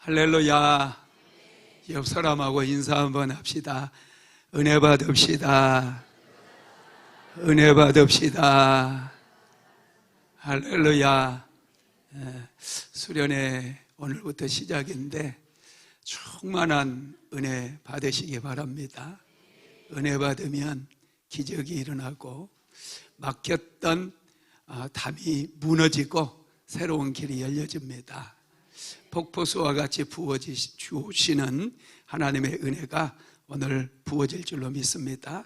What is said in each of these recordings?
할렐루야. 옆 사람하고 인사 한번 합시다. 은혜 받읍시다. 은혜 받읍시다. 할렐루야. 수련회 오늘부터 시작인데 충만한 은혜 받으시기 바랍니다. 은혜 받으면 기적이 일어나고 막혔던 담이 무너지고 새로운 길이 열려집니다. 폭포수와 같이 부어주시는 하나님의 은혜가 오늘 부어질 줄로 믿습니다.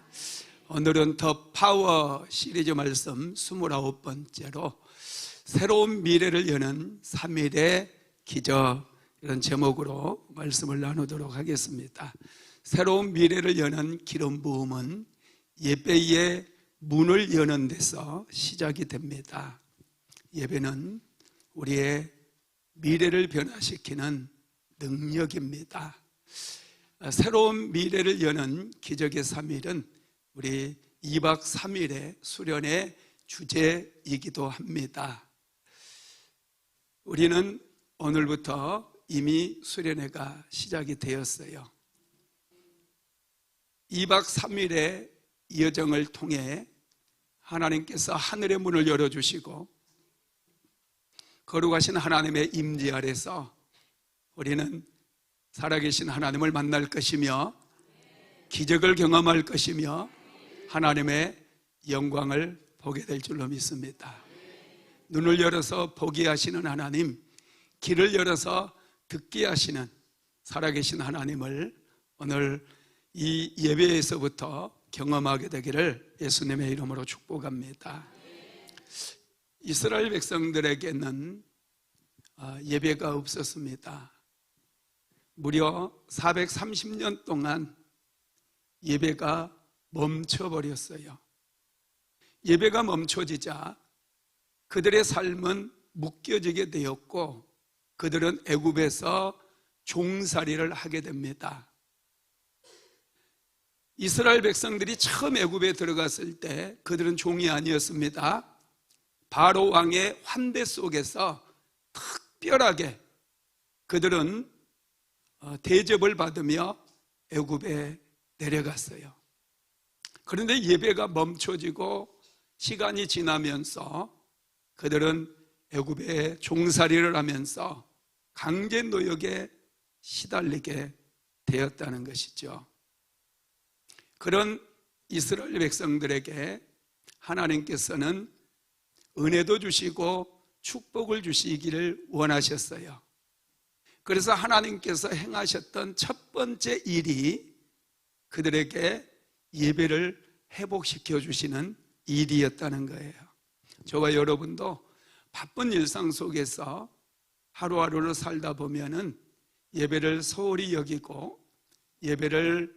오늘은 더 파워 시리즈 말씀 29번째로 새로운 미래를 여는 3일의 기적, 이런 제목으로 말씀을 나누도록 하겠습니다. 새로운 미래를 여는 기름 부음은 예배의 문을 여는 데서 시작이 됩니다. 예배는 우리의 미래를 변화시키는 능력입니다. 새로운 미래를 여는 기적의 3일은 우리 2박 3일의 수련의 주제이기도 합니다. 우리는 오늘부터 이미 수련회가 시작이 되었어요. 2박 3일의 여정을 통해 하나님께서 하늘의 문을 열어주시고 거룩하신 하나님의 임재 아래서 우리는 살아계신 하나님을 만날 것이며 기적을 경험할 것이며 하나님의 영광을 보게 될 줄로 믿습니다. 눈을 열어서 보게 하시는 하나님, 귀를 열어서 듣게 하시는 살아계신 하나님을 오늘 이 예배에서부터 경험하게 되기를 예수님의 이름으로 축복합니다. 이스라엘 백성들에게는 예배가 없었습니다. 무려 430년 동안 예배가 멈춰버렸어요. 예배가 멈춰지자 그들의 삶은 묶여지게 되었고 그들은 애굽에서 종살이를 하게 됩니다. 이스라엘 백성들이 처음 애굽에 들어갔을 때 그들은 종이 아니었습니다. 바로 왕의 환대 속에서 특별하게 그들은 대접을 받으며 애굽에 내려갔어요. 그런데 예배가 멈춰지고 시간이 지나면서 그들은 애굽에 종살이를 하면서 강제 노역에 시달리게 되었다는 것이죠. 그런 이스라엘 백성들에게 하나님께서는 은혜도 주시고 축복을 주시기를 원하셨어요. 그래서 하나님께서 행하셨던 첫 번째 일이 그들에게 예배를 회복시켜 주시는 일이었다는 거예요. 저와 여러분도 바쁜 일상 속에서 하루하루를 살다 보면은 예배를 소홀히 여기고 예배를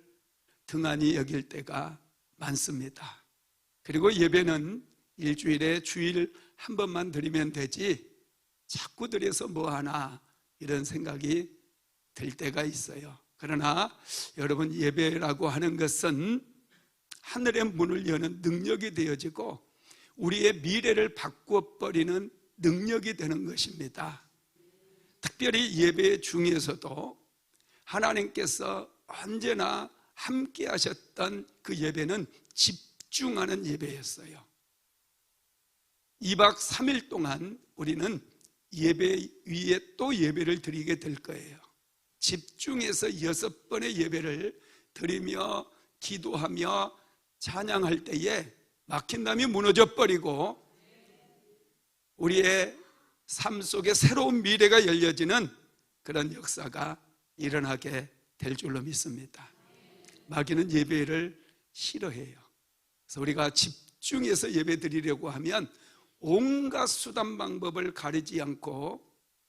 등한히 여길 때가 많습니다. 그리고 예배는 일주일에 주일 한 번만 드리면 되지 자꾸 드려서 뭐하나 이런 생각이 들 때가 있어요. 그러나 여러분, 예배라고 하는 것은 하늘의 문을 여는 능력이 되어지고 우리의 미래를 바꿔버리는 능력이 되는 것입니다. 특별히 예배 중에서도 하나님께서 언제나 함께 하셨던 그 예배는 집중하는 예배였어요. 2박 3일 동안 우리는 예배 위에 또 예배를 드리게 될 거예요. 집중해서 6번의 예배를 드리며 기도하며 찬양할 때에 막힌 담이 무너져 버리고 우리의 삶 속에 새로운 미래가 열려지는 그런 역사가 일어나게 될 줄로 믿습니다. 마귀는 예배를 싫어해요. 그래서 우리가 집중해서 예배 드리려고 하면 온갖 수단 방법을 가리지 않고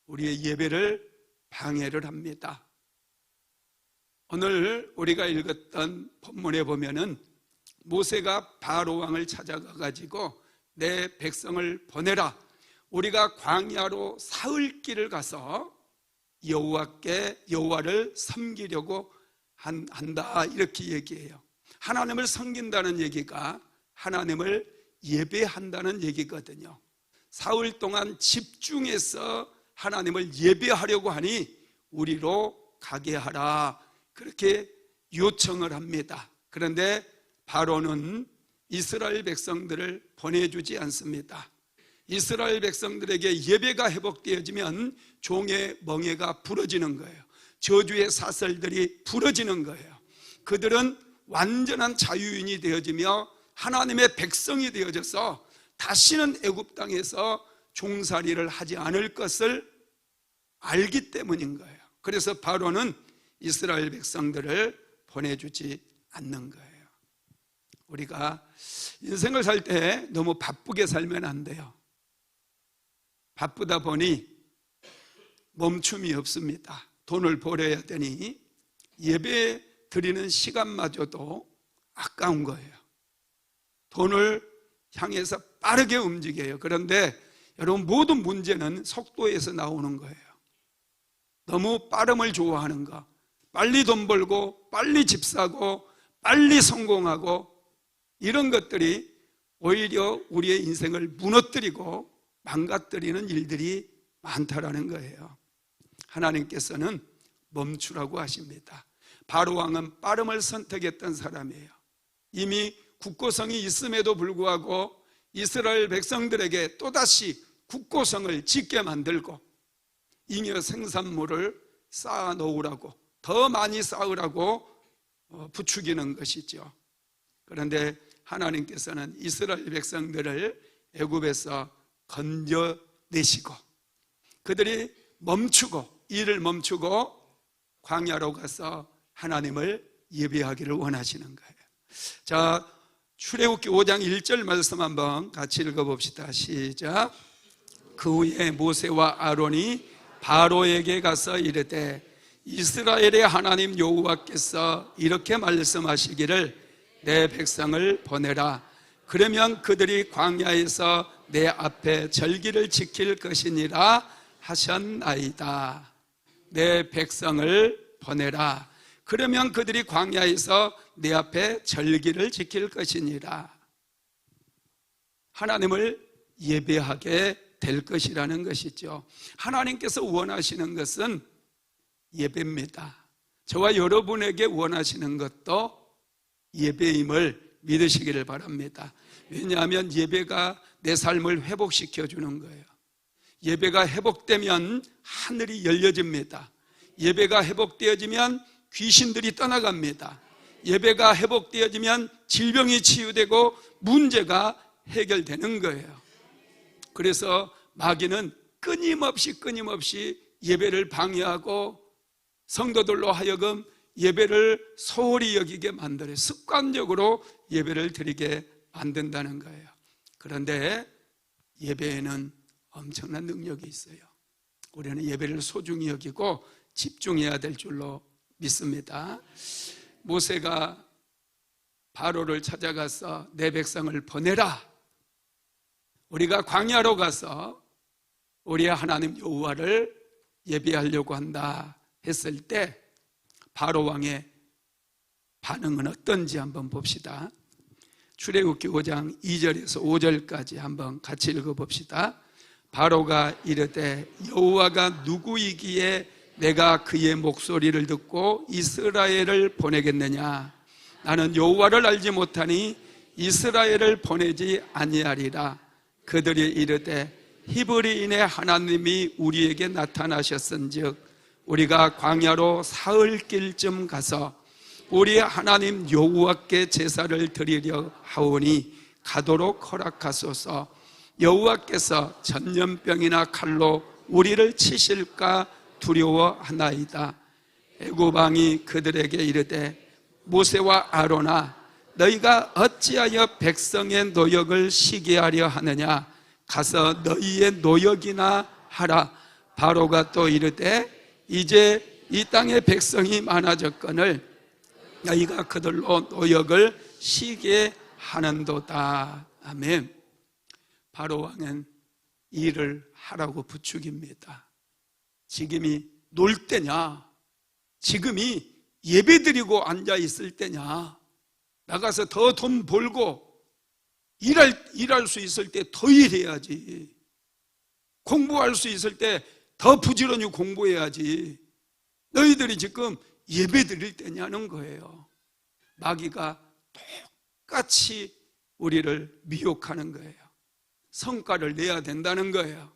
우리의 예배를 방해를 합니다. 오늘 우리가 읽었던 본문에 보면은 모세가 바로 왕을 찾아가 가지고 내 백성을 보내라, 우리가 광야로 사흘 길을 가서 여호와를 섬기려고 한다, 이렇게 얘기해요. 하나님을 섬긴다는 얘기가 하나님을 예배한다는 얘기거든요. 사흘 동안 집중해서 하나님을 예배하려고 하니 우리로 가게 하라, 그렇게 요청을 합니다. 그런데 바로는 이스라엘 백성들을 보내주지 않습니다. 이스라엘 백성들에게 예배가 회복되어지면 종의 멍에가 부러지는 거예요. 저주의 사슬들이 부러지는 거예요. 그들은 완전한 자유인이 되어지며 하나님의 백성이 되어져서 다시는 애굽 땅에서 종살이를 하지 않을 것을 알기 때문인 거예요. 그래서 바로는 이스라엘 백성들을 보내주지 않는 거예요. 우리가 인생을 살 때 너무 바쁘게 살면 안 돼요. 바쁘다 보니 멈춤이 없습니다. 돈을 벌어야 되니 예배 드리는 시간마저도 아까운 거예요. 돈을 향해서 빠르게 움직여요. 그런데 여러분, 모든 문제는 속도에서 나오는 거예요. 너무 빠름을 좋아하는 거, 빨리 돈 벌고 빨리 집 사고 빨리 성공하고, 이런 것들이 오히려 우리의 인생을 무너뜨리고 망가뜨리는 일들이 많다라는 거예요. 하나님께서는 멈추라고 하십니다. 바로 왕은 빠름을 선택했던 사람이에요. 이미 국고성이 있음에도 불구하고 이스라엘 백성들에게 또다시 국고성을 짓게 만들고 잉여 생산물을 쌓아 놓으라고, 더 많이 쌓으라고 부추기는 것이죠. 그런데 하나님께서는 이스라엘 백성들을 애굽에서 건져내시고 그들이 일을 멈추고 광야로 가서 하나님을 예배하기를 원하시는 거예요. 자, 출애굽기 5장 1절 말씀 한번 같이 읽어봅시다. 시작. 그 후에 모세와 아론이 바로에게 가서 이르되 이스라엘의 하나님 여호와께서 이렇게 말씀하시기를 내 백성을 보내라. 그러면 그들이 광야에서 내 앞에 절기를 지킬 것이니라 하셨나이다. 내 백성을 보내라. 그러면 그들이 광야에서 내 앞에 절기를 지킬 것이니라. 하나님을 예배하게 될 것이라는 것이죠. 하나님께서 원하시는 것은 예배입니다. 저와 여러분에게 원하시는 것도 예배임을 믿으시기를 바랍니다. 왜냐하면 예배가 내 삶을 회복시켜 주는 거예요. 예배가 회복되면 하늘이 열려집니다. 예배가 회복되어지면 귀신들이 떠나갑니다. 예배가 회복되어지면 질병이 치유되고 문제가 해결되는 거예요. 그래서 마귀는 끊임없이 예배를 방해하고 성도들로 하여금 예배를 소홀히 여기게 만들어요. 습관적으로 예배를 드리게 만든다는 거예요. 그런데 예배에는 엄청난 능력이 있어요. 우리는 예배를 소중히 여기고 집중해야 될 줄로 믿습니다. 모세가 바로를 찾아가서 내 백성을 보내라. 우리가 광야로 가서 우리의 하나님 여호와를 예배하려고 한다 했을 때 바로 왕의 반응은 어떤지 한번 봅시다. 출애굽기 5장 2절에서 5절까지 한번 같이 읽어봅시다. 바로가 이르되 여호와가 누구이기에 내가 그의 목소리를 듣고 이스라엘을 보내겠느냐? 나는 여호와를 알지 못하니 이스라엘을 보내지 아니하리라. 그들이 이르되 히브리인의 하나님이 우리에게 나타나셨은즉 우리가 광야로 사흘 길쯤 가서 우리 하나님 여호와께 제사를 드리려 하오니 가도록 허락하소서. 여호와께서 전염병이나 칼로 우리를 치실까 두려워하나이다. 애굽 왕이 그들에게 이르되 모세와 아론아, 너희가 어찌하여 백성의 노역을 시게 하려 하느냐? 가서 너희의 노역이나 하라. 바로가 또 이르되 이제 이 땅에 백성이 많아졌거늘 너희가 그들로 노역을 시게 하는도다. 아멘. 바로 왕은 일을 하라고 부추깁니다. 지금이 놀 때냐? 지금이 예배드리고 앉아있을 때냐? 나가서 더 돈 벌고 일할 수 있을 때 더 일해야지. 공부할 수 있을 때 더 부지런히 공부해야지. 너희들이 지금 예배 드릴 때냐는 거예요. 마귀가 똑같이 우리를 미혹하는 거예요. 성과를 내야 된다는 거예요.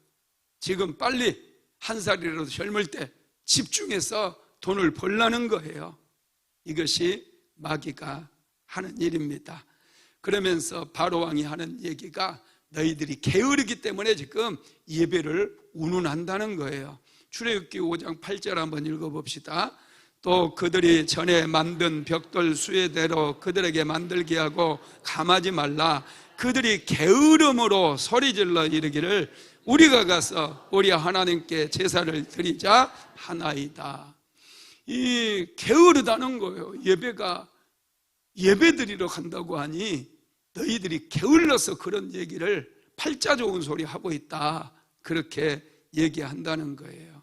지금 빨리 한 살이라도 젊을 때 집중해서 돈을 벌라는 거예요. 이것이 마귀가 하는 일입니다. 그러면서 바로왕이 하는 얘기가 너희들이 게으르기 때문에 지금 예배를 운운한다는 거예요. 출애굽기 5장 8절 한번 읽어봅시다. 또 그들이 전에 만든 벽돌 수레대로 그들에게 만들게 하고 감하지 말라. 그들이 게으름으로 소리질러 이르기를 우리가 가서 우리 하나님께 제사를 드리자 하나이다. 이 게으르다는 거예요. 예배 드리러 간다고 하니 너희들이 게을러서 그런 얘기를 팔자 좋은 소리 하고 있다, 그렇게 얘기한다는 거예요.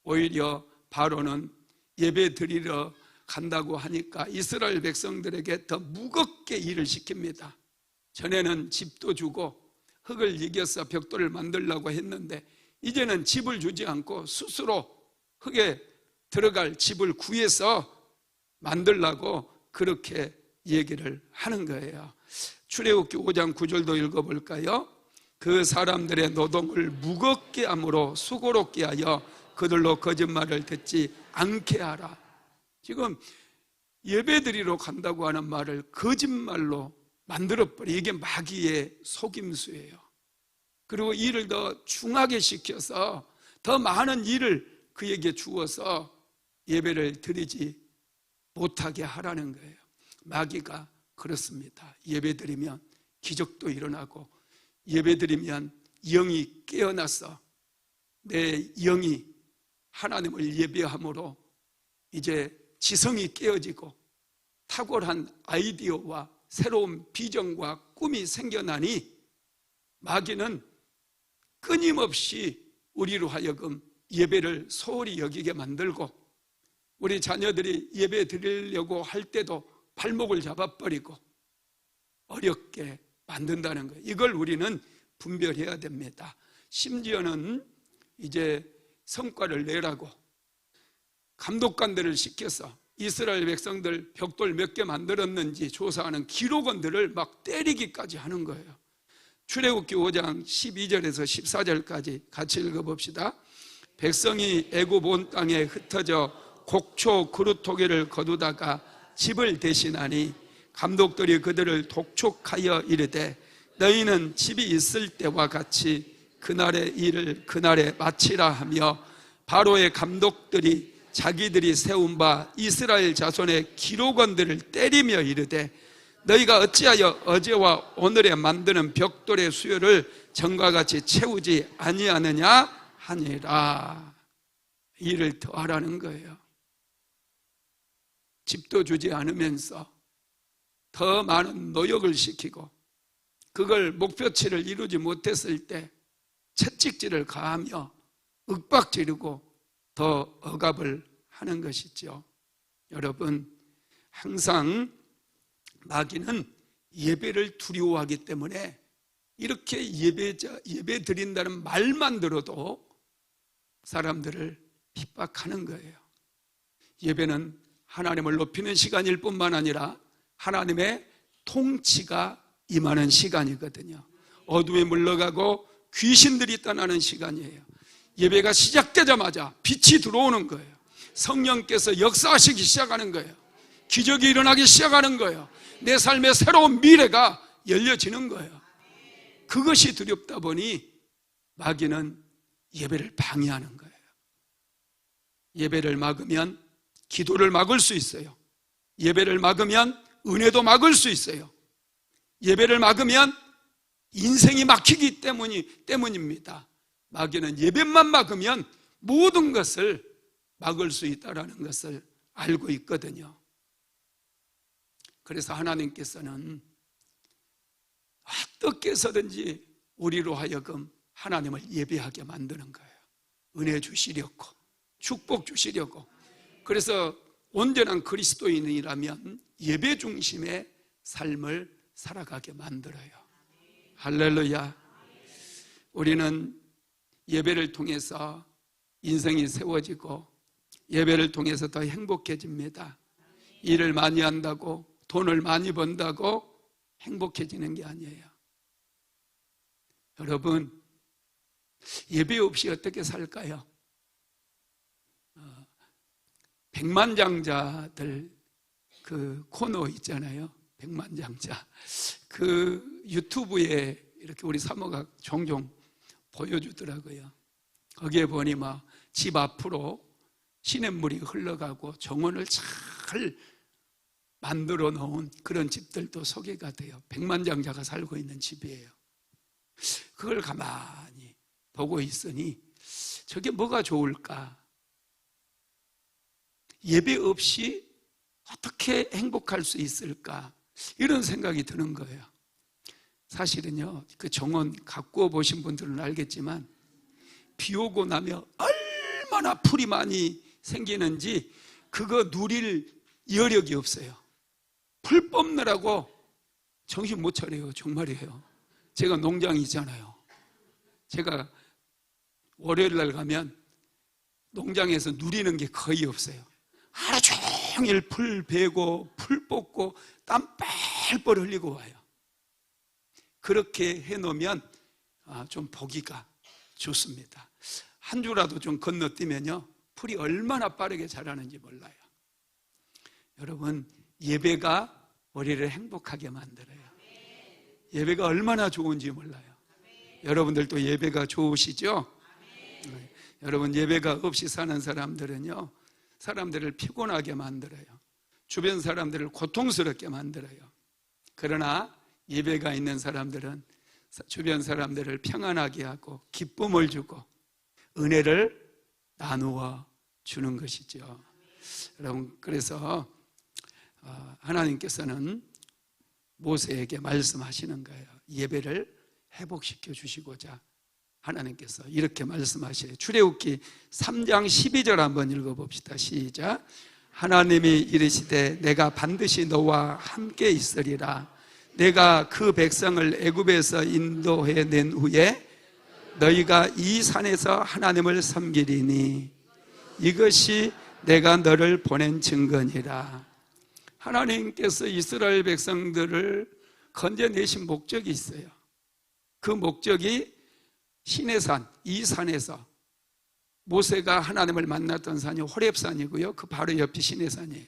오히려 바로는 예배 드리러 간다고 하니까 이스라엘 백성들에게 더 무겁게 일을 시킵니다. 전에는 집도 주고 흙을 이겨서 벽돌을 만들려고 했는데 이제는 집을 주지 않고 스스로 흙에 들어갈 집을 구해서 만들려고 그렇게 얘기를 하는 거예요. 출애굽기 5장 9절도 읽어볼까요? 그 사람들의 노동을 무겁게 함으로 수고롭게 하여 그들로 거짓말을 듣지 않게 하라. 지금 예배드리러 간다고 하는 말을 거짓말로 만들어버려. 이게 마귀의 속임수예요. 그리고 일을 더 중하게 시켜서 더 많은 일을 그에게 주어서 예배를 드리지 못하게 하라는 거예요. 마귀가 그렇습니다. 예배드리면 기적도 일어나고 예배드리면 영이 깨어나서 내 영이 하나님을 예배함으로 이제 지성이 깨어지고 탁월한 아이디어와 새로운 비전과 꿈이 생겨나니 마귀는 끊임없이 우리로 하여금 예배를 소홀히 여기게 만들고 우리 자녀들이 예배 드리려고 할 때도 발목을 잡아버리고 어렵게 만든다는 거예요. 이걸 우리는 분별해야 됩니다. 심지어는 이제 성과를 내라고 감독관들을 시켜서 이스라엘 백성들 벽돌 몇 개 만들었는지 조사하는 기록원들을 막 때리기까지 하는 거예요. 출애굽기 5장 12절에서 14절까지 같이 읽어봅시다. 백성이 애굽 온 땅에 흩어져 곡초 그루토기를 거두다가 집을 대신하니 감독들이 그들을 독촉하여 이르되 너희는 집이 있을 때와 같이 그날의 일을 그날에 마치라 하며 바로의 감독들이 자기들이 세운 바 이스라엘 자손의 기록원들을 때리며 이르되 너희가 어찌하여 어제와 오늘에 만드는 벽돌의 수요를 전과 같이 채우지 아니하느냐 하니라. 일을 더하라는 거예요. 집도 주지 않으면서 더 많은 노역을 시키고 그걸 목표치를 이루지 못했을 때 채찍질을 가하며 윽박지르고 더 억압을 하는 것이죠. 여러분, 항상 마귀는 예배를 두려워하기 때문에 이렇게 예배 드린다는 말만 들어도 사람들을 핍박하는 거예요. 예배는 하나님을 높이는 시간일 뿐만 아니라 하나님의 통치가 임하는 시간이거든요. 어둠에 물러가고 귀신들이 떠나는 시간이에요. 예배가 시작되자마자 빛이 들어오는 거예요. 성령께서 역사하시기 시작하는 거예요. 기적이 일어나기 시작하는 거예요. 내 삶의 새로운 미래가 열려지는 거예요. 그것이 두렵다 보니 마귀는 예배를 방해하는 거예요. 예배를 막으면 기도를 막을 수 있어요. 예배를 막으면 은혜도 막을 수 있어요. 예배를 막으면 인생이 막히기 때문입니다. 마귀는 예배만 막으면 모든 것을 막을 수 있다는 것을 알고 있거든요. 그래서 하나님께서는 어떻게 해서든지 우리로 하여금 하나님을 예배하게 만드는 거예요. 은혜 주시려고, 축복 주시려고. 그래서 온전한 그리스도인이라면 예배 중심의 삶을 살아가게 만들어요. 할렐루야. 우리는 예배를 통해서 인생이 세워지고 예배를 통해서 더 행복해집니다. 일을 많이 한다고, 돈을 많이 번다고 행복해지는 게 아니에요. 여러분, 예배 없이 어떻게 살까요? 백만장자들 그 코너 있잖아요. 백만장자. 그 유튜브에 이렇게 우리 사모가 종종 보여주더라고요. 거기에 보니 막 집 앞으로 시냇물이 흘러가고 정원을 잘 만들어 놓은 그런 집들도 소개가 돼요. 백만장자가 살고 있는 집이에요. 그걸 가만히 보고 있으니 저게 뭐가 좋을까? 예배 없이 어떻게 행복할 수 있을까? 이런 생각이 드는 거예요. 사실은요, 그 정원 가꾸어 보신 분들은 알겠지만 비 오고 나면 얼마나 풀이 많이 생기는지 그거 누릴 여력이 없어요. 풀 뽑느라고 정신 못 차려요. 정말이에요. 제가 농장이 있잖아요. 제가 월요일 날 가면 농장에서 누리는 게 거의 없어요. 하루 종일 풀 베고 풀 뽑고 땀 뻘뻘 흘리고 와요. 그렇게 해놓으면 좀 보기가 좋습니다. 한 주라도 좀 건너뛰면요, 풀이 얼마나 빠르게 자라는지 몰라요. 여러분, 예배가 우리를 행복하게 만들어요. 예배가 얼마나 좋은지 몰라요. 여러분들도 예배가 좋으시죠? 여러분, 예배가 없이 사는 사람들은요, 사람들을 피곤하게 만들어요. 주변 사람들을 고통스럽게 만들어요. 그러나 예배가 있는 사람들은 주변 사람들을 평안하게 하고 기쁨을 주고 은혜를 나누어 주는 것이죠. 여러분, 그래서 하나님께서는 모세에게 말씀하시는 거예요. 예배를 회복시켜 주시고자 하나님께서 이렇게 말씀하셔요. 출애굽기 3장 12절 한번 읽어봅시다. 시작. 하나님이 이르시되 내가 반드시 너와 함께 있으리라. 내가 그 백성을 애굽에서 인도해 낸 후에 너희가 이 산에서 하나님을 섬기리니 이것이 내가 너를 보낸 증거니라. 하나님께서 이스라엘 백성들을 건져내신 목적이 있어요. 그 목적이 시내산, 이 산에서 모세가 하나님을 만났던 산이 호렙산이고요, 그 바로 옆이 시내산이에요.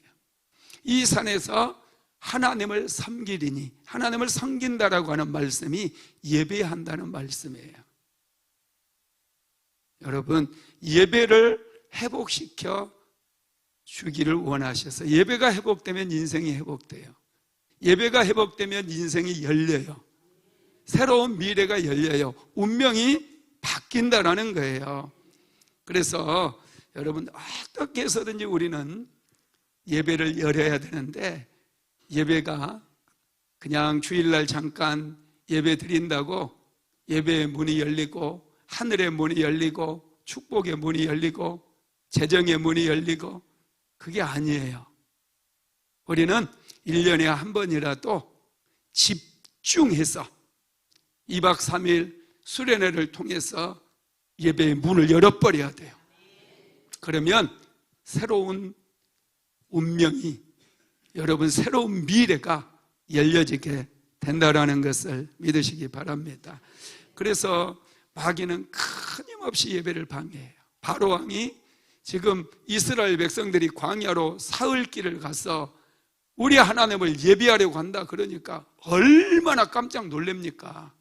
이 산에서 하나님을 섬기리니, 하나님을 섬긴다라고 하는 말씀이 예배한다는 말씀이에요. 여러분, 예배를 회복시켜 주기를 원하셔서, 예배가 회복되면 인생이 회복돼요. 예배가 회복되면 인생이 열려요. 새로운 미래가 열려요. 운명이 바뀐다라는 거예요. 그래서 여러분, 어떻게 해서든지 우리는 예배를 열어야 되는데, 예배가 그냥 주일날 잠깐 예배 드린다고 예배의 문이 열리고 하늘의 문이 열리고 축복의 문이 열리고 재정의 문이 열리고 그게 아니에요. 우리는 1년에 한 번이라도 집중해서 2박 3일 수련회를 통해서 예배의 문을 열어버려야 돼요. 그러면 새로운 운명이, 여러분 새로운 미래가 열려지게 된다라는 것을 믿으시기 바랍니다. 그래서 마귀는 끊임없이 예배를 방해해요. 바로왕이 지금 이스라엘 백성들이 광야로 사흘길을 가서 우리 하나님을 예배하려고 한다 그러니까 얼마나 깜짝 놀랍니까?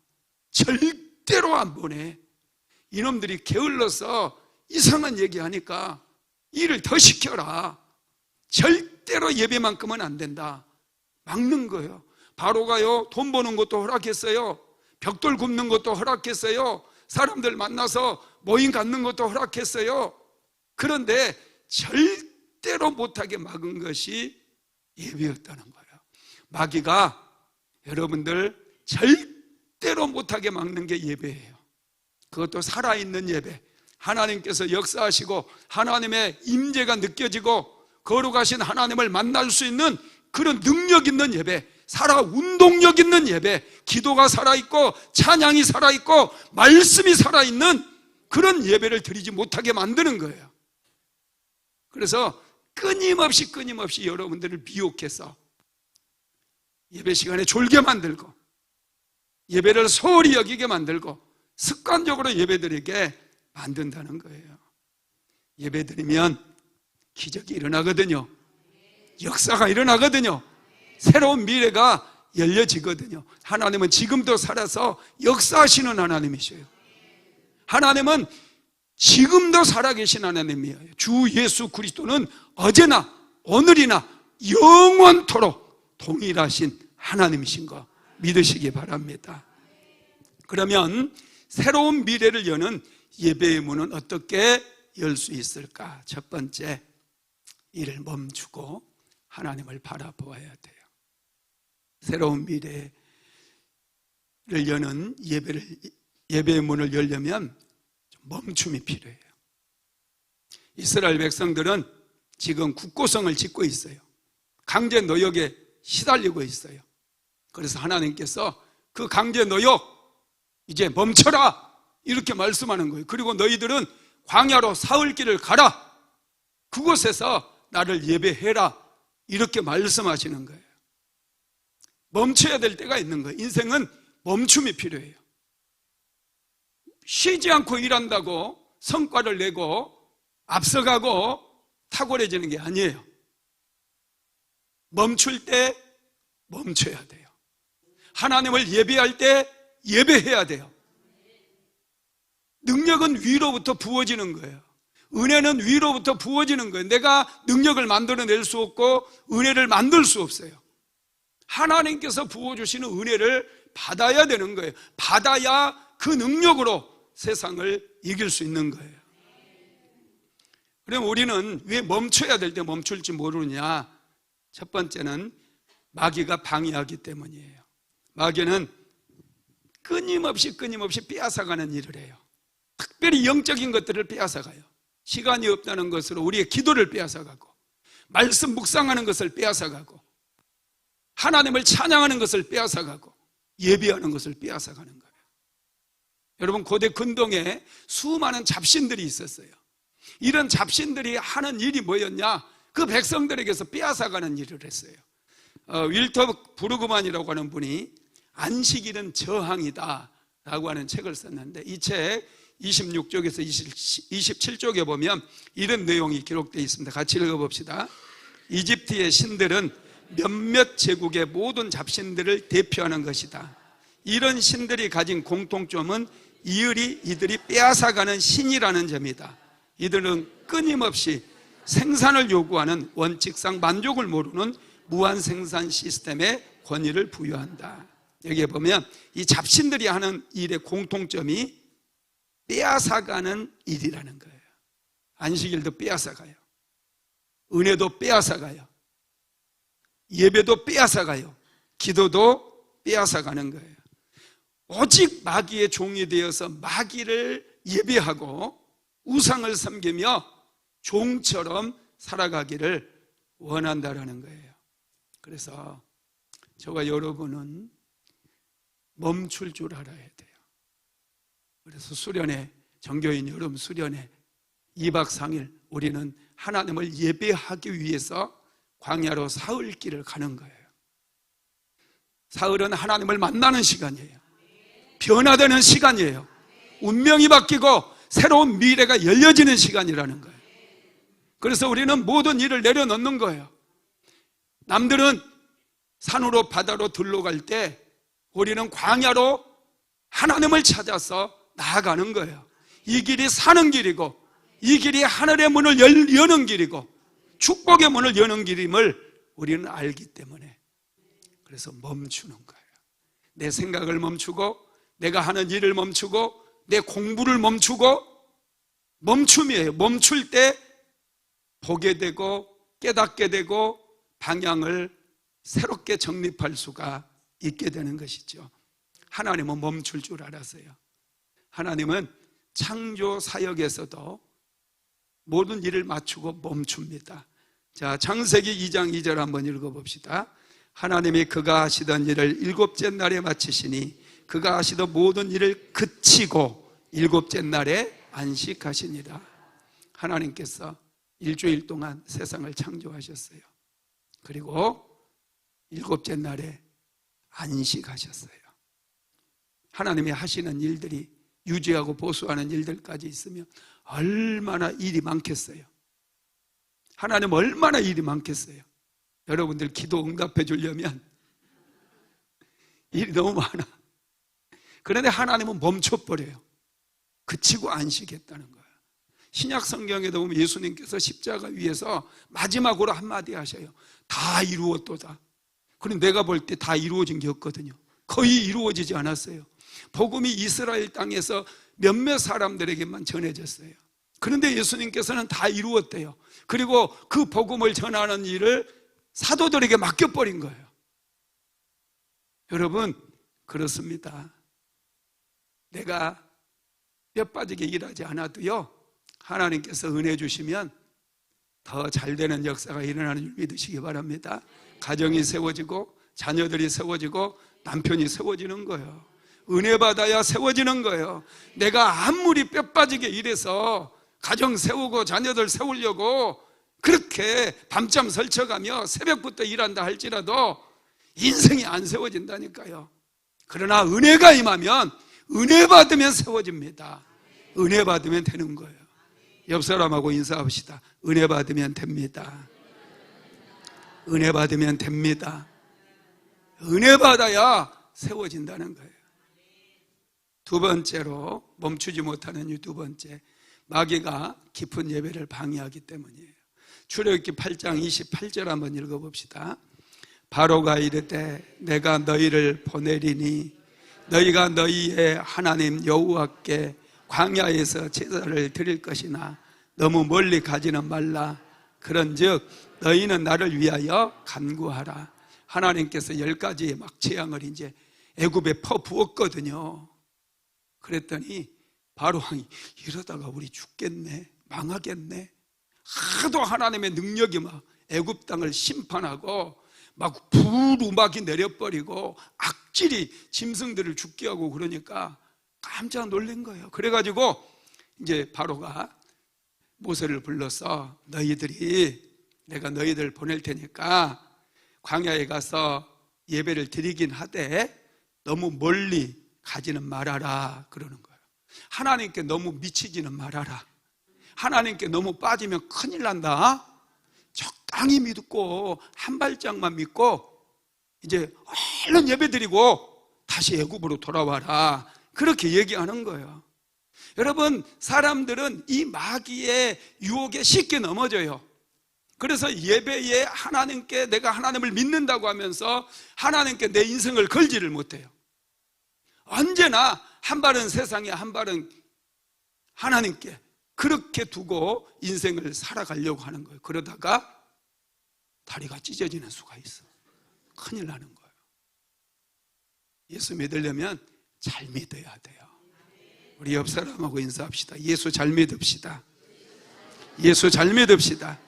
절대로 안 보내. 이놈들이 게을러서 이상한 얘기하니까 일을 더 시켜라. 절대로 예배만큼은 안 된다. 막는 거예요. 바로가요, 돈 버는 것도 허락했어요. 벽돌 굽는 것도 허락했어요. 사람들 만나서 모임 갖는 것도 허락했어요. 그런데 절대로 못하게 막은 것이 예배였다는 거예요. 마귀가 여러분들 절대로 못하게 막는 게 예배예요. 그것도 살아있는 예배, 하나님께서 역사하시고 하나님의 임재가 느껴지고 거룩하신 하나님을 만날 수 있는 그런 능력 있는 예배, 살아 운동력 있는 예배, 기도가 살아있고 찬양이 살아있고 말씀이 살아있는 그런 예배를 드리지 못하게 만드는 거예요. 그래서 끊임없이 여러분들을 미혹해서 예배 시간에 졸게 만들고 예배를 소홀히 여기게 만들고 습관적으로 예배드리게 만든다는 거예요. 예배드리면 기적이 일어나거든요. 역사가 일어나거든요. 새로운 미래가 열려지거든요. 하나님은 지금도 살아서 역사하시는 하나님이셔요. 하나님은 지금도 살아계신 하나님이에요. 주 예수 그리스도는 어제나 오늘이나 영원토록 동일하신 하나님이신 거 믿으시기 바랍니다. 그러면 새로운 미래를 여는 예배의 문은 어떻게 열 수 있을까? 첫 번째, 이를 멈추고 하나님을 바라보아야 돼요. 새로운 미래를 여는 예배의 문을 열려면 멈춤이 필요해요. 이스라엘 백성들은 지금 국고성을 짓고 있어요. 강제 노역에 시달리고 있어요. 그래서 하나님께서 그 강제 노역 이제 멈춰라 이렇게 말씀하는 거예요. 그리고 너희들은 광야로 사흘길을 가라, 그곳에서 나를 예배해라 이렇게 말씀하시는 거예요. 멈춰야 될 때가 있는 거예요. 인생은 멈춤이 필요해요. 쉬지 않고 일한다고 성과를 내고 앞서가고 탁월해지는 게 아니에요. 멈출 때 멈춰야 돼요. 하나님을 예배할 때 예배해야 돼요. 능력은 위로부터 부어지는 거예요. 은혜는 위로부터 부어지는 거예요. 내가 능력을 만들어낼 수 없고 은혜를 만들 수 없어요. 하나님께서 부어주시는 은혜를 받아야 되는 거예요. 받아야 그 능력으로 세상을 이길 수 있는 거예요. 그럼 우리는 왜 멈춰야 될 때 멈출지 모르느냐? 첫 번째는 마귀가 방해하기 때문이에요. 마귀는 끊임없이 빼앗아가는 일을 해요. 특별히 영적인 것들을 빼앗아가요. 시간이 없다는 것으로 우리의 기도를 빼앗아가고, 말씀 묵상하는 것을 빼앗아가고, 하나님을 찬양하는 것을 빼앗아가고, 예배하는 것을 빼앗아가는 거예요. 여러분, 고대 근동에 수많은 잡신들이 있었어요. 이런 잡신들이 하는 일이 뭐였냐? 그 백성들에게서 빼앗아가는 일을 했어요. 윌터 부르그만이라고 하는 분이 안식일은 저항이다 라고 하는 책을 썼는데, 이 책 26쪽에서 27쪽에 보면 이런 내용이 기록되어 있습니다. 같이 읽어봅시다. 이집트의 신들은 몇몇 제국의 모든 잡신들을 대표하는 것이다. 이런 신들이 가진 공통점은 이들이 빼앗아가는 신이라는 점이다. 이들은 끊임없이 생산을 요구하는 원칙상 만족을 모르는 무한 생산 시스템에 권위를 부여한다. 여기에 보면 이 잡신들이 하는 일의 공통점이 빼앗아가는 일이라는 거예요. 안식일도 빼앗아가요. 은혜도 빼앗아가요. 예배도 빼앗아가요. 기도도 빼앗아가는 거예요. 오직 마귀의 종이 되어서 마귀를 예배하고 우상을 섬기며 종처럼 살아가기를 원한다라는 거예요. 그래서 저와 여러분은 멈출 줄 알아야 돼요. 그래서 수련회, 정교인 여름 수련회 2박 3일 우리는 하나님을 예배하기 위해서 광야로 사흘길을 가는 거예요. 사흘은 하나님을 만나는 시간이에요. 변화되는 시간이에요. 운명이 바뀌고 새로운 미래가 열려지는 시간이라는 거예요. 그래서 우리는 모든 일을 내려놓는 거예요. 남들은 산으로 바다로 들러 갈 때 우리는 광야로 하나님을 찾아서 나아가는 거예요. 이 길이 사는 길이고 이 길이 하늘의 문을 여는 길이고 축복의 문을 여는 길임을 우리는 알기 때문에, 그래서 멈추는 거예요. 내 생각을 멈추고 내가 하는 일을 멈추고 내 공부를 멈추고, 멈춤이에요. 멈출 때 보게 되고 깨닫게 되고 방향을 새롭게 정립할 수가 있게 되는 것이죠. 하나님은 멈출 줄 알았어요. 하나님은 창조 사역에서도 모든 일을 맞추고 멈춥니다. 자, 창세기 2장 2절 한번 읽어봅시다. 하나님이 그가 하시던 일을 일곱째 날에 마치시니 그가 하시던 모든 일을 그치고 일곱째 날에 안식하시니라. 하나님께서 일주일 동안 세상을 창조하셨어요. 그리고 7째 날에 안식하셨어요. 하나님이 하시는 일들이 유지하고 보수하는 일들까지 있으면 얼마나 일이 많겠어요. 하나님 얼마나 일이 많겠어요. 여러분들 기도 응답해 주려면 일이 너무 많아. 그런데 하나님은 멈춰버려요. 그치고 안식했다는 거예요. 신약 성경에도 보면 예수님께서 십자가 위에서 마지막으로 한마디 하셔요. 다 이루었도다. 그런데 내가 볼 때 다 이루어진 게 없거든요. 거의 이루어지지 않았어요. 복음이 이스라엘 땅에서 몇몇 사람들에게만 전해졌어요. 그런데 예수님께서는 다 이루었대요. 그리고 그 복음을 전하는 일을 사도들에게 맡겨버린 거예요. 여러분, 그렇습니다. 내가 뼈 빠지게 일하지 않아도요, 하나님께서 은혜 주시면 더 잘되는 역사가 일어나는 줄 믿으시기 바랍니다. 가정이 세워지고 자녀들이 세워지고 남편이 세워지는 거예요. 은혜 받아야 세워지는 거예요. 내가 아무리 뼈 빠지게 일해서 가정 세우고 자녀들 세우려고 그렇게 밤잠 설쳐가며 새벽부터 일한다 할지라도 인생이 안 세워진다니까요. 그러나 은혜가 임하면 은혜 받으면 세워집니다. 은혜 받으면 되는 거예요. 옆 사람하고 인사합시다. 은혜 받으면 됩니다. 은혜 받으면 됩니다. 은혜 받아야 세워진다는 거예요. 두 번째로 멈추지 못하는 이 두 번째, 마귀가 깊은 예배를 방해하기 때문이에요. 출애굽기 8장 28절 한번 읽어봅시다. 바로가 이르되 내가 너희를 보내리니 너희가 너희의 하나님 여호와께 광야에서 제사를 드릴 것이나 너무 멀리 가지는 말라. 그런즉 너희는 나를 위하여 간구하라. 하나님께서 10가지의 막 재앙을 이제 애굽에 퍼부었거든요. 그랬더니 바로 왕이 이러다가 우리 죽겠네, 망하겠네. 하도 하나님의 능력이 막 애굽 땅을 심판하고 막 불우막이 내려버리고 악질이 짐승들을 죽게 하고 그러니까 깜짝 놀란 거예요. 그래가지고 이제 바로가 모세를 불러서 내가 너희들 보낼 테니까 광야에 가서 예배를 드리긴 하되 너무 멀리 가지는 말아라 그러는 거예요. 하나님께 너무 미치지는 말아라. 하나님께 너무 빠지면 큰일 난다. 적당히 믿고 한 발짝만 믿고 이제 얼른 예배 드리고 다시 애굽으로 돌아와라. 그렇게 얘기하는 거예요. 여러분, 사람들은 이 마귀의 유혹에 쉽게 넘어져요. 그래서 예배에 하나님께 내가 하나님을 믿는다고 하면서 하나님께 내 인생을 걸지를 못해요. 언제나 한 발은 세상에 한 발은 하나님께 그렇게 두고 인생을 살아가려고 하는 거예요. 그러다가 다리가 찢어지는 수가 있어. 큰일 나는 거예요. 예수 믿으려면 잘 믿어야 돼요. 우리 옆 사람하고 인사합시다. 예수 잘 믿읍시다. 예수 잘 믿읍시다.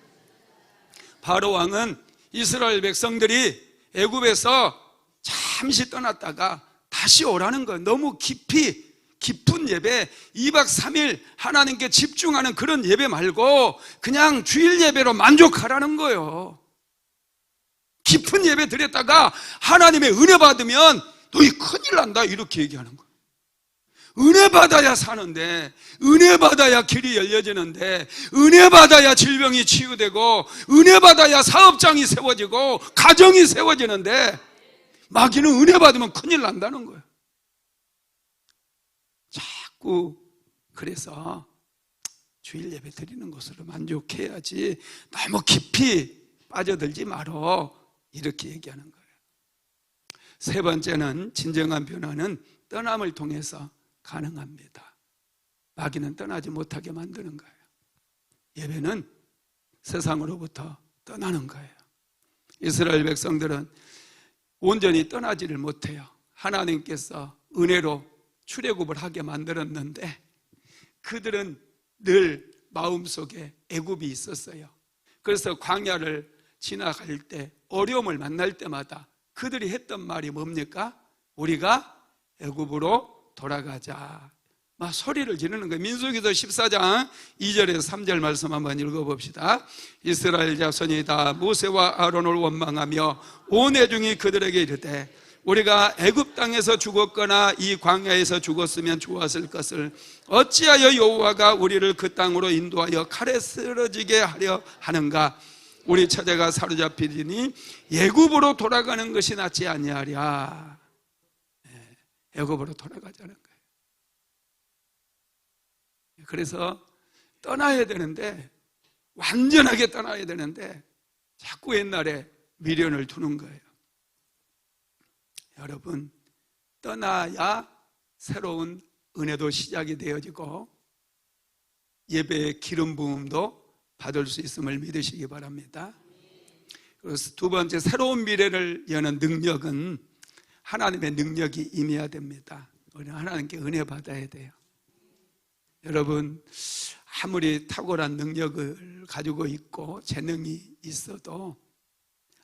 바로 왕은 이스라엘 백성들이 애굽에서 잠시 떠났다가 다시 오라는 거예요. 너무 깊은 예배, 2박 3일 하나님께 집중하는 그런 예배 말고 그냥 주일 예배로 만족하라는 거예요. 깊은 예배 드렸다가 하나님의 은혜 받으면 너희 큰일 난다 이렇게 얘기하는 거예요. 은혜 받아야 사는데, 은혜 받아야 길이 열려지는데, 은혜 받아야 질병이 치유되고, 은혜 받아야 사업장이 세워지고 가정이 세워지는데 마귀는 은혜 받으면 큰일 난다는 거예요. 자꾸 그래서 주일 예배 드리는 것으로 만족해야지 너무 깊이 빠져들지 말어 이렇게 얘기하는 거예요. 세 번째는 진정한 변화는 떠남을 통해서 가능합니다. 마귀는 떠나지 못하게 만드는 거예요. 예배는 세상으로부터 떠나는 거예요. 이스라엘 백성들은 온전히 떠나지를 못해요. 하나님께서 은혜로 출애굽을 하게 만들었는데 그들은 늘 마음속에 애굽이 있었어요. 그래서 광야를 지나갈 때 어려움을 만날 때마다 그들이 했던 말이 뭡니까? 우리가 애굽으로 돌아가자. 막 소리를 지르는 거예요. 민수기도 14장 2절에서 3절 말씀 한번 읽어봅시다. 이스라엘 자손이 다 모세와 아론을 원망하며 온 회중이 그들에게 이르되 우리가 애굽 땅에서 죽었거나 이 광야에서 죽었으면 좋았을 것을 어찌하여 여호와가 우리를 그 땅으로 인도하여 칼에 쓰러지게 하려 하는가? 우리 처제가 사로잡히리니 애굽으로 돌아가는 것이 낫지 아니하랴. 애굽으로 돌아가자는 거예요. 그래서 떠나야 되는데, 완전하게 떠나야 되는데 자꾸 옛날에 미련을 두는 거예요. 여러분, 떠나야 새로운 은혜도 시작이 되어지고 예배의 기름 부음도 받을 수 있음을 믿으시기 바랍니다. 그래서 두 번째, 새로운 미래를 여는 능력은 하나님의 능력이 임해야 됩니다. 우리는 하나님께 은혜 받아야 돼요. 여러분, 아무리 탁월한 능력을 가지고 있고 재능이 있어도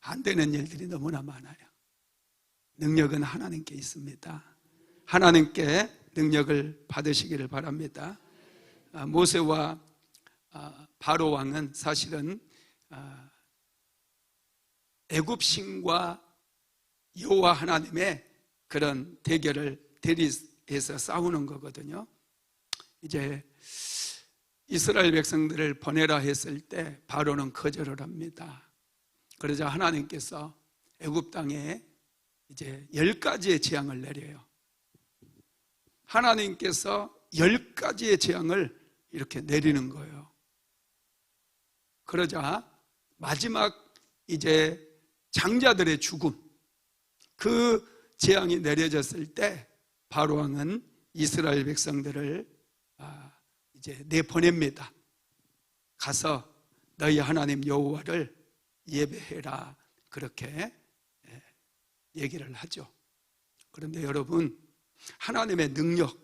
안 되는 일들이 너무나 많아요. 능력은 하나님께 있습니다. 하나님께 능력을 받으시기를 바랍니다. 모세와 바로 왕은 사실은 애굽 신과 여호와 하나님의 그런 대결을 대립해서 싸우는 거거든요. 이제 이스라엘 백성들을 보내라 했을 때 바로는 거절을 합니다. 그러자 하나님께서 애굽 땅에 이제 10가지의 재앙을 내려요. 하나님께서 10가지의 재앙을 이렇게 내리는 거예요. 그러자 마지막 이제 장자들의 죽음, 그 재앙이 내려졌을 때 바로 왕은 이스라엘 백성들을 이제 내보냅니다. 가서 너희 하나님 여호와를 예배해라, 그렇게 얘기를 하죠. 그런데 여러분, 하나님의 능력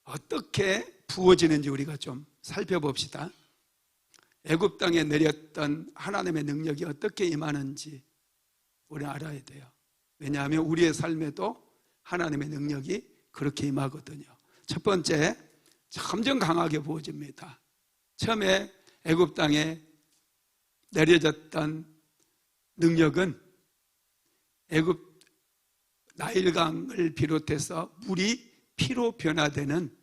어떻게 부어지는지 우리가 좀 살펴봅시다. 애굽 땅에 내렸던 하나님의 능력이 어떻게 임하는지 우리 알아야 돼요. 왜냐하면 우리의 삶에도 하나님의 능력이 그렇게 임하거든요. 첫 번째, 점점 강하게 부어집니다. 처음에 애굽 땅에 내려졌던 능력은 애굽 나일강을 비롯해서 물이 피로 변화되는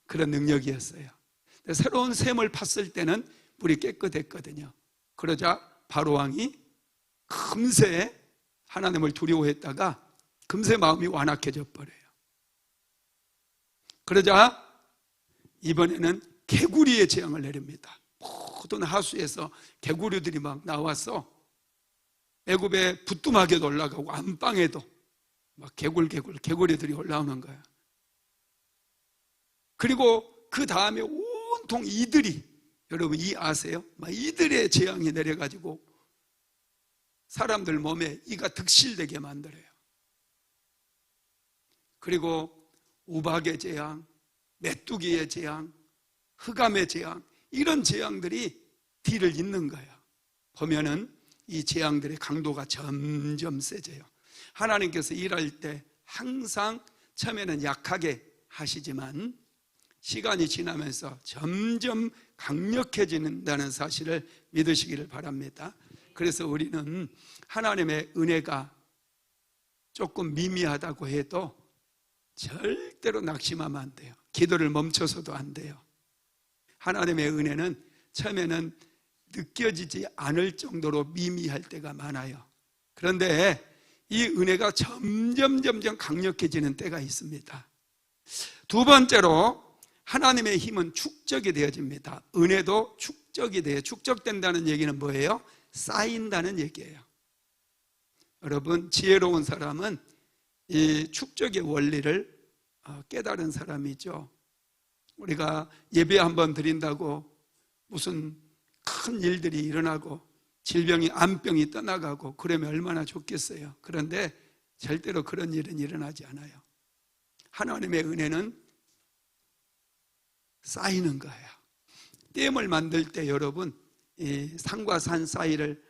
그런 능력이었어요. 새로운 샘을 팠을 때는 물이 깨끗했거든요. 그러자 바로 왕이 금세 하나님을 두려워했다가 금세 마음이 완악해져 버려요. 그러자 이번에는 개구리의 재앙을 내립니다. 모든 하수에서 개구리들이 막 나와서 애굽에 부뚜막에도 올라가고 안방에도 막 개구리들이 올라오는 거예요. 그리고 그 다음에 온통 이들이, 여러분 이 아세요? 막 이들의 재앙이 내려가지고 사람들 몸에 이가 득실되게 만들어요. 그리고 우박의 재앙, 메뚜기의 재앙, 흑암의 재앙, 이런 재앙들이 뒤를 잇는 거예요. 보면은 이 재앙들의 강도가 점점 세져요. 하나님께서 일할 때 항상 처음에는 약하게 하시지만 시간이 지나면서 점점 강력해진다는 사실을 믿으시기를 바랍니다. 그래서 우리는 하나님의 은혜가 조금 미미하다고 해도 절대로 낙심하면 안 돼요. 기도를 멈춰서도 안 돼요. 하나님의 은혜는 처음에는 느껴지지 않을 정도로 미미할 때가 많아요. 그런데 이 은혜가 점점 강력해지는 때가 있습니다. 두 번째로, 하나님의 힘은 축적이 되어집니다. 은혜도 축적이 돼요. 축적된다는 얘기는 뭐예요? 쌓인다는 얘기예요. 여러분, 지혜로운 사람은 이 축적의 원리를 깨달은 사람이죠. 우리가 예배 한번 드린다고 무슨 큰 일들이 일어나고 질병이, 암병이 떠나가고 그러면 얼마나 좋겠어요. 그런데 절대로 그런 일은 일어나지 않아요. 하나님의 은혜는 쌓이는 거예요. 댐을 만들 때 여러분, 이 산과 산 사이를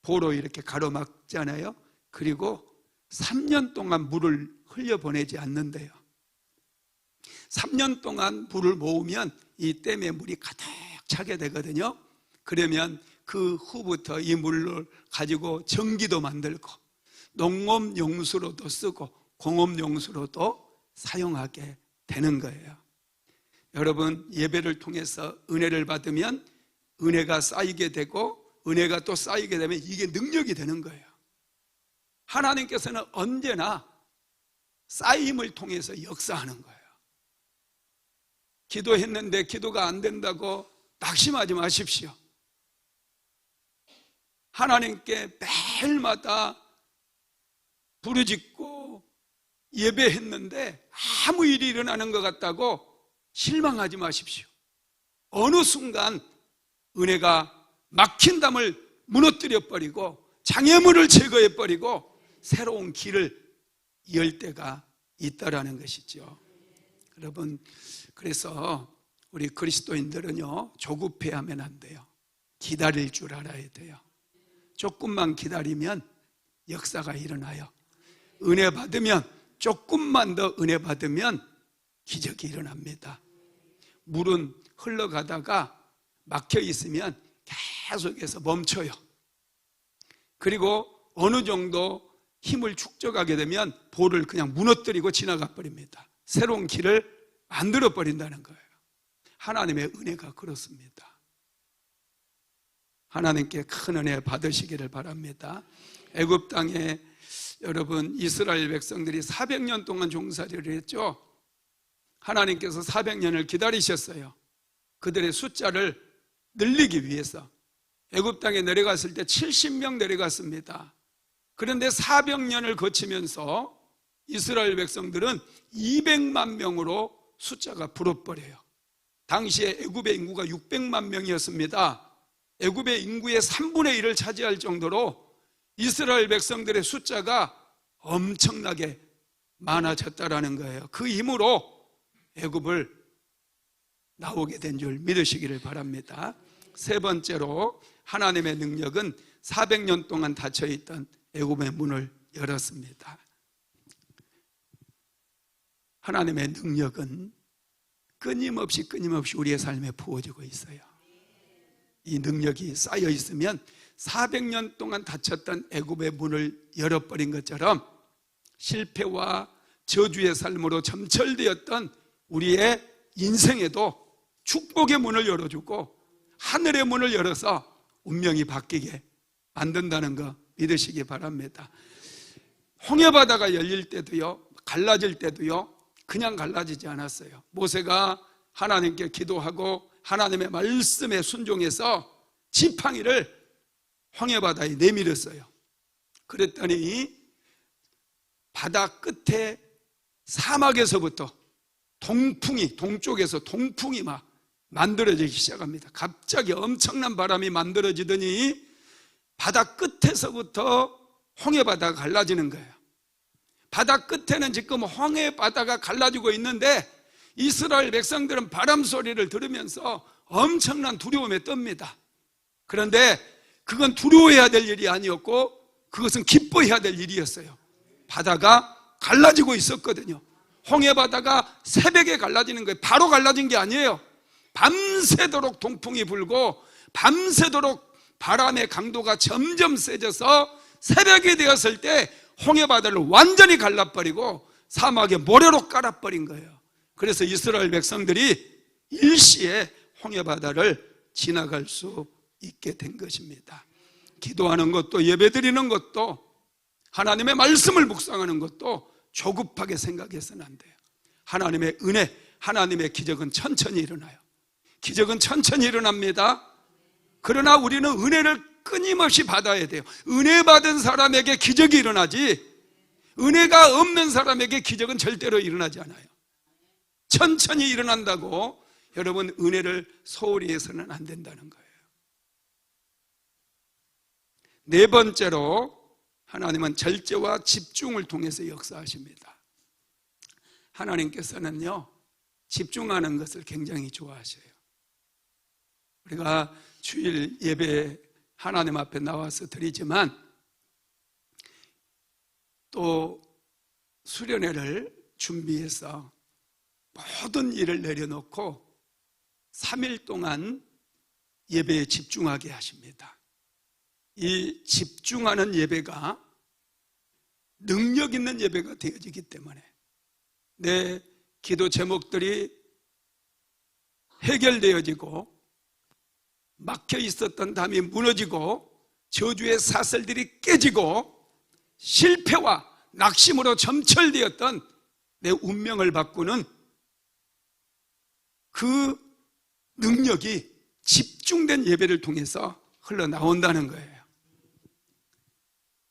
보로 이렇게 가로막잖아요. 그리고 3년 동안 물을 흘려보내지 않는데요. 3년 동안 물을 모으면 이 댐에 물이 가득 차게 되거든요. 그러면 그 후부터 이 물을 가지고 전기도 만들고 농업 용수로도 쓰고 공업 용수로도 사용하게 되는 거예요. 여러분, 예배를 통해서 은혜를 받으면 은혜가 쌓이게 되고 은혜가 또 쌓이게 되면 이게 능력이 되는 거예요. 하나님께서는 언제나 쌓임을 통해서 역사하는 거예요. 기도했는데 기도가 안 된다고 낙심하지 마십시오. 하나님께 매일마다 부르짖고 예배했는데 아무 일이 일어나는 것 같다고 실망하지 마십시오. 어느 순간 은혜가 막힌 담을 무너뜨려 버리고 장애물을 제거해 버리고 새로운 길을 열 때가 있다라는 것이죠. 여러분, 그래서 우리 그리스도인들은요, 조급해하면 안 돼요. 기다릴 줄 알아야 돼요. 조금만 기다리면 역사가 일어나요. 은혜 받으면, 조금만 더 은혜 받으면 기적이 일어납니다. 물은 흘러가다가 막혀 있으면 계속해서 멈춰요. 그리고 어느 정도 힘을 축적하게 되면 볼을 그냥 무너뜨리고 지나가 버립니다. 새로운 길을 만들어 버린다는 거예요. 하나님의 은혜가 그렇습니다. 하나님께 큰 은혜 받으시기를 바랍니다. 애굽 땅에 여러분, 이스라엘 백성들이 400년 동안 종살이를 했죠. 하나님께서 400년을 기다리셨어요. 그들의 숫자를 늘리기 위해서. 애굽 땅에 내려갔을 때 70명 내려갔습니다. 그런데 400년을 거치면서 이스라엘 백성들은 200만 명으로 숫자가 불어버려요. 당시에 애굽의 인구가 600만 명이었습니다. 애굽의 인구의 3분의 1을 차지할 정도로 이스라엘 백성들의 숫자가 엄청나게 많아졌다라는 거예요. 그 힘으로 애굽을 나오게 된 줄 믿으시기를 바랍니다. 세 번째로, 하나님의 능력은 400년 동안 닫혀있던 애굽의 문을 열었습니다. 하나님의 능력은 끊임없이 우리의 삶에 부어지고 있어요. 이 능력이 쌓여 있으면 400년 동안 닫혔던 애굽의 문을 열어버린 것처럼 실패와 저주의 삶으로 점철되었던 우리의 인생에도 축복의 문을 열어주고 하늘의 문을 열어서 운명이 바뀌게 만든다는 거 믿으시기 바랍니다. 홍해바다가 열릴 때도요, 갈라질 때도요, 그냥 갈라지지 않았어요. 모세가 하나님께 기도하고 하나님의 말씀에 순종해서 지팡이를 홍해바다에 내밀었어요. 그랬더니 바다 끝에 사막에서부터 동쪽에서 동풍이 막 만들어지기 시작합니다. 갑자기 엄청난 바람이 만들어지더니 바다 끝에서부터 홍해바다가 갈라지는 거예요. 바다 끝에는 지금 홍해바다가 갈라지고 있는데 이스라엘 백성들은 바람 소리를 들으면서 엄청난 두려움에 떱니다. 그런데 그건 두려워해야 될 일이 아니었고 그것은 기뻐해야 될 일이었어요. 바다가 갈라지고 있었거든요. 홍해바다가 새벽에 갈라지는 거예요. 바로 갈라진 게 아니에요. 밤새도록 동풍이 불고 밤새도록 바람의 강도가 점점 세져서 새벽이 되었을 때 홍해바다를 완전히 갈라버리고 사막에 모래로 깔아버린 거예요. 그래서 이스라엘 백성들이 일시에 홍해바다를 지나갈 수 있게 된 것입니다. 기도하는 것도 예배드리는 것도 하나님의 말씀을 묵상하는 것도 조급하게 생각해서는 안 돼요. 하나님의 은혜, 하나님의 기적은 천천히 일어나요. 기적은 천천히 일어납니다. 그러나 우리는 은혜를 끊임없이 받아야 돼요. 은혜 받은 사람에게 기적이 일어나지 은혜가 없는 사람에게 기적은 절대로 일어나지 않아요. 천천히 일어난다고 여러분 은혜를 소홀히 해서는 안 된다는 거예요. 네 번째로, 하나님은 절제와 집중을 통해서 역사하십니다. 하나님께서는요, 집중하는 것을 굉장히 좋아하셔요. 우리가 주일 예배 하나님 앞에 나와서 드리지만 또 수련회를 준비해서 모든 일을 내려놓고 3일 동안 예배에 집중하게 하십니다. 이 집중하는 예배가 능력 있는 예배가 되어지기 때문에 내 기도 제목들이 해결되어지고 막혀 있었던 담이 무너지고 저주의 사슬들이 깨지고 실패와 낙심으로 점철되었던 내 운명을 바꾸는 그 능력이 집중된 예배를 통해서 흘러나온다는 거예요.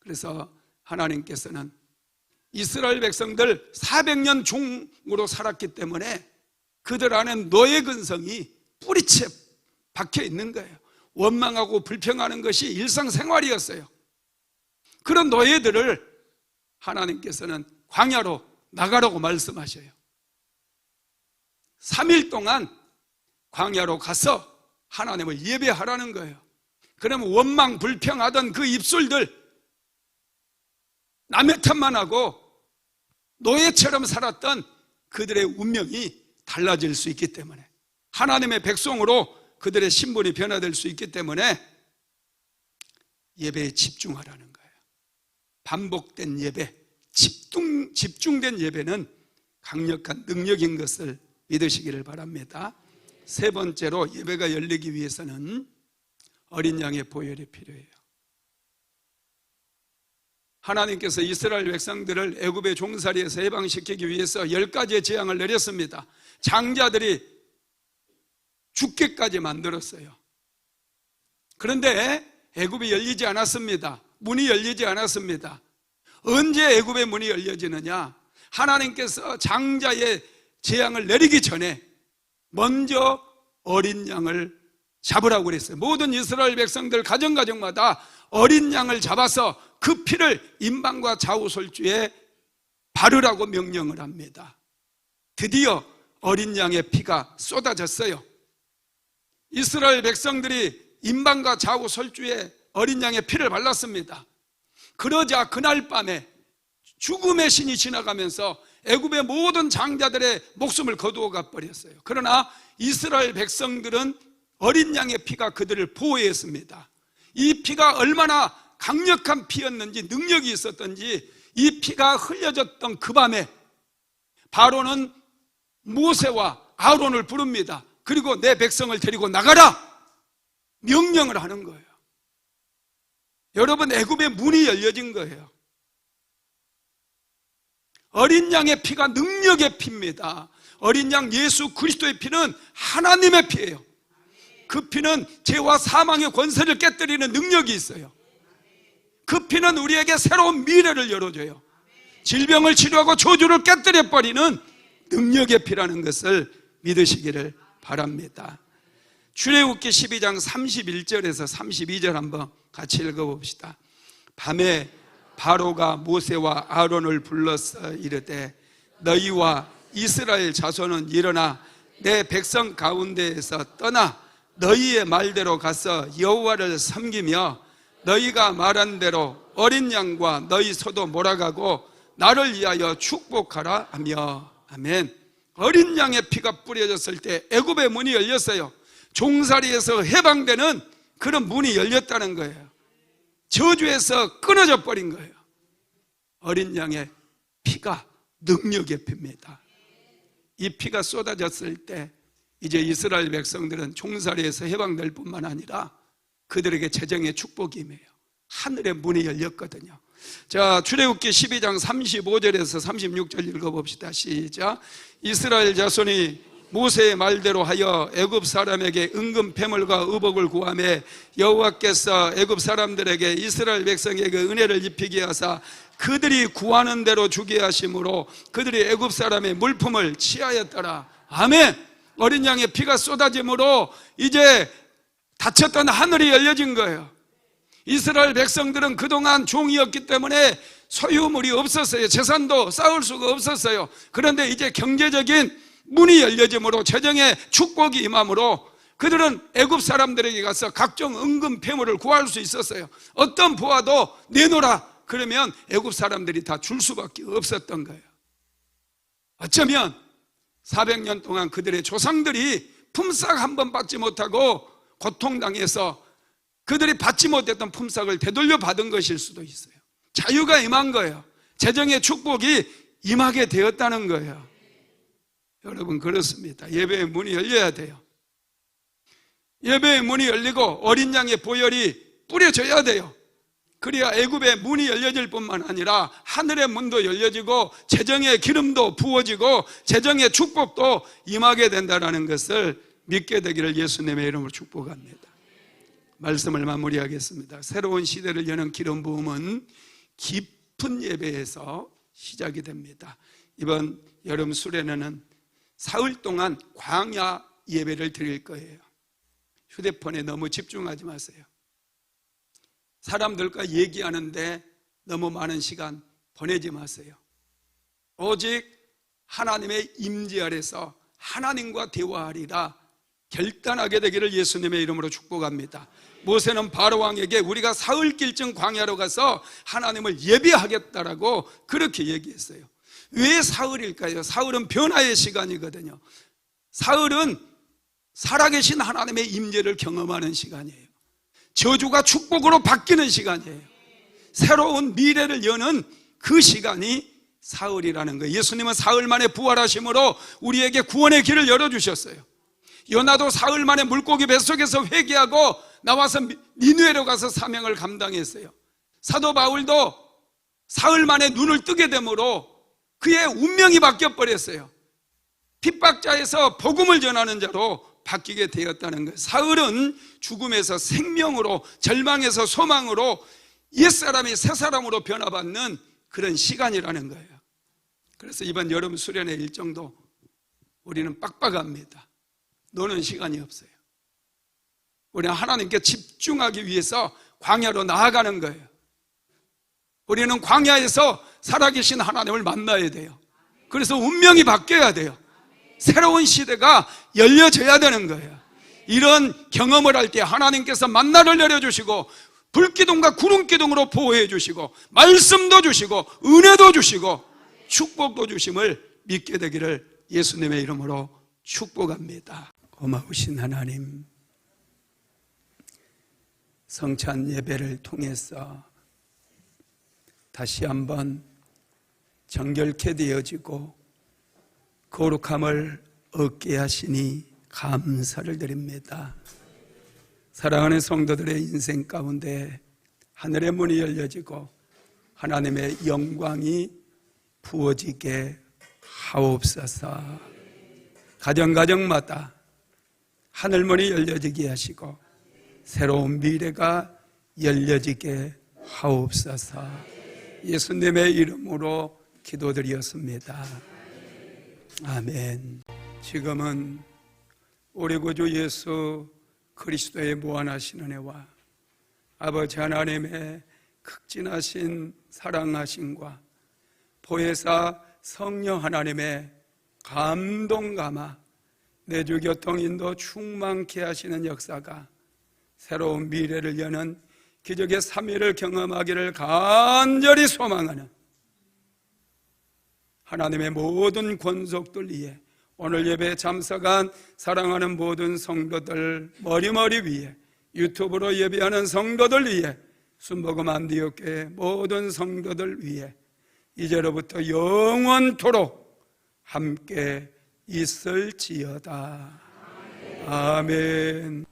그래서 하나님께서는 이스라엘 백성들 400년 종으로 살았기 때문에 그들 안에 노예 근성이 뿌리채 박혀 있는 거예요. 원망하고 불평하는 것이 일상생활이었어요. 그런 노예들을 하나님께서는 광야로 나가라고 말씀하셔요. 3일 동안 광야로 가서 하나님을 예배하라는 거예요. 그러면 원망 불평하던 그 입술들, 남의 탓만 하고 노예처럼 살았던 그들의 운명이 달라질 수 있기 때문에, 하나님의 백성으로 그들의 신분이 변화될 수 있기 때문에 예배에 집중하라는 거예요. 반복된 예배, 집중된 예배는 강력한 능력인 것을 믿으시기를 바랍니다. 세 번째로, 예배가 열리기 위해서는 어린 양의 보혈이 필요해요. 하나님께서 이스라엘 백성들을 애굽의 종살이에서 해방시키기 위해서 10가지의 재앙을 내렸습니다. 장자들이 죽게까지 만들었어요. 그런데 애굽이 열리지 않았습니다. 문이 열리지 않았습니다. 언제 애굽의 문이 열려지느냐? 하나님께서 장자의 재앙을 내리기 전에 먼저 어린 양을 잡으라고 그랬어요. 모든 이스라엘 백성들 가정마다 어린 양을 잡아서 그 피를 임방과 좌우솔주에 바르라고 명령을 합니다. 드디어 어린 양의 피가 쏟아졌어요. 이스라엘 백성들이 임방과 좌우솔주에 어린 양의 피를 발랐습니다. 그러자 그날 밤에 죽음의 신이 지나가면서 애굽의 모든 장자들의 목숨을 거두어 가버렸어요. 그러나 이스라엘 백성들은 어린 양의 피가 그들을 보호했습니다. 이 피가 얼마나 강력한 피였는지, 능력이 있었던지, 이 피가 흘려졌던 그 밤에 바로는 모세와 아론을 부릅니다. 그리고 내 백성을 데리고 나가라! 명령을 하는 거예요. 여러분, 애굽의 문이 열려진 거예요. 어린 양의 피가 능력의 피입니다. 어린 양 예수 그리스도의 피는 하나님의 피예요. 그 피는 죄와 사망의 권세를 깨뜨리는 능력이 있어요. 그 피는 우리에게 새로운 미래를 열어줘요. 질병을 치료하고 저주를 깨뜨려버리는 능력의 피라는 것을 믿으시기를 바랍니다. 출애굽기 12장 31절에서 32절 한번 같이 읽어봅시다. 밤에 바로가 모세와 아론을 불러서 이르되 너희와 이스라엘 자손은 일어나 내 백성 가운데에서 떠나 너희의 말대로 가서 여호와를 섬기며 너희가 말한 대로 어린 양과 너희 소도 몰아가고 나를 위하여 축복하라 하며. 아멘. 어린 양의 피가 뿌려졌을 때 애굽의 문이 열렸어요. 종살이에서 해방되는 그런 문이 열렸다는 거예요. 저주에서 끊어져 버린 거예요. 어린 양의 피가 능력의 피입니다. 이 피가 쏟아졌을 때 이제 이스라엘 백성들은 종살이에서 해방될 뿐만 아니라 그들에게 재정의 축복이 임해요. 하늘의 문이 열렸거든요. 자, 출애굽기 12장 35절에서 36절 읽어봅시다. 시작. 이스라엘 자손이 모세의 말대로 하여 애굽 사람에게 은금 패물과 의복을 구하매 여호와께서 애굽 사람들에게 이스라엘 백성에게 은혜를 입히게 하사 그들이 구하는 대로 주게 하심으로 그들이 애굽 사람의 물품을 취하였더라. 아멘. 어린 양의 피가 쏟아짐으로 이제 닫혔던 하늘이 열려진 거예요. 이스라엘 백성들은 그동안 종이었기 때문에 소유물이 없었어요. 재산도 쌓을 수가 없었어요. 그런데 이제 경제적인 문이 열려짐으로 재정의 축복이 임함으로 그들은 애굽 사람들에게 가서 각종 은금 패물을 구할 수 있었어요. 어떤 부하도 내놓으라 그러면 애굽 사람들이 다 줄 수밖에 없었던 거예요. 어쩌면 400년 동안 그들의 조상들이 품삯 한 번 받지 못하고 고통당해서 그들이 받지 못했던 품삯을 되돌려 받은 것일 수도 있어요. 자유가 임한 거예요. 재정의 축복이 임하게 되었다는 거예요. 여러분, 그렇습니다. 예배의 문이 열려야 돼요. 예배의 문이 열리고 어린 양의 보혈이 뿌려져야 돼요. 그래야 애굽의 문이 열려질 뿐만 아니라 하늘의 문도 열려지고 재정의 기름도 부어지고 재정의 축복도 임하게 된다는 것을 믿게 되기를 예수님의 이름으로 축복합니다. 말씀을 마무리하겠습니다. 새로운 시대를 여는 기름 부음은 깊은 예배에서 시작이 됩니다. 이번 여름 수련회는 사흘 동안 광야 예배를 드릴 거예요. 휴대폰에 너무 집중하지 마세요. 사람들과 얘기하는데 너무 많은 시간 보내지 마세요. 오직 하나님의 임재 아래서 하나님과 대화하리라 결단하게 되기를 예수님의 이름으로 축복합니다. 모세는 바로왕에게 우리가 사흘길쯤 광야로 가서 하나님을 예배하겠다라고 그렇게 얘기했어요. 왜 사흘일까요? 사흘은 변화의 시간이거든요. 사흘은 살아계신 하나님의 임재를 경험하는 시간이에요. 저주가 축복으로 바뀌는 시간이에요. 새로운 미래를 여는 그 시간이 사흘이라는 거예요. 예수님은 사흘 만에 부활하심으로 우리에게 구원의 길을 열어주셨어요. 요나도 사흘 만에 물고기 뱃속에서 회개하고 나와서 니느웨로 가서 사명을 감당했어요. 사도 바울도 사흘 만에 눈을 뜨게 되므로 그의 운명이 바뀌어버렸어요. 핍박자에서 복음을 전하는 자로 바뀌게 되었다는 거예요. 사흘은 죽음에서 생명으로, 절망에서 소망으로, 옛사람이 새사람으로 변화받는 그런 시간이라는 거예요. 그래서 이번 여름 수련회 일정도 우리는 빡빡합니다. 노는 시간이 없어요. 우리는 하나님께 집중하기 위해서 광야로 나아가는 거예요. 우리는 광야에서 살아계신 하나님을 만나야 돼요. 그래서 운명이 바뀌어야 돼요. 새로운 시대가 열려져야 되는 거예요. 이런 경험을 할 때 하나님께서 만나를 내려주시고 불기둥과 구름기둥으로 보호해 주시고 말씀도 주시고 은혜도 주시고 축복도 주심을 믿게 되기를 예수님의 이름으로 축복합니다. 고마우신 하나님, 성찬 예배를 통해서 다시 한번 정결케 되어지고 거룩함을 얻게 하시니 감사를 드립니다. 사랑하는 성도들의 인생 가운데 하늘의 문이 열려지고 하나님의 영광이 부어지게 하옵소서. 가정가정마다 하늘문이 열려지게 하시고 새로운 미래가 열려지게 하옵소서. 예수님의 이름으로 기도드렸습니다. 아멘. 지금은 우리 구주 예수 그리스도의 무한하신 은혜와 아버지 하나님의 극진하신 사랑하심과 보혜사 성령 하나님의 감동감화 내주 교통 인도 충만케 하시는 역사가 새로운 미래를 여는 기적의 3일을 경험하기를 간절히 소망하는 하나님의 모든 권속들 위에 오늘 예배에 참석한 사랑하는 모든 성도들 머리머리 위에 유튜브로 예배하는 성도들 위에 순복음 안디옥교회 모든 성도들 위에 이제로부터 영원토록 함께 있을지어다. 아멘.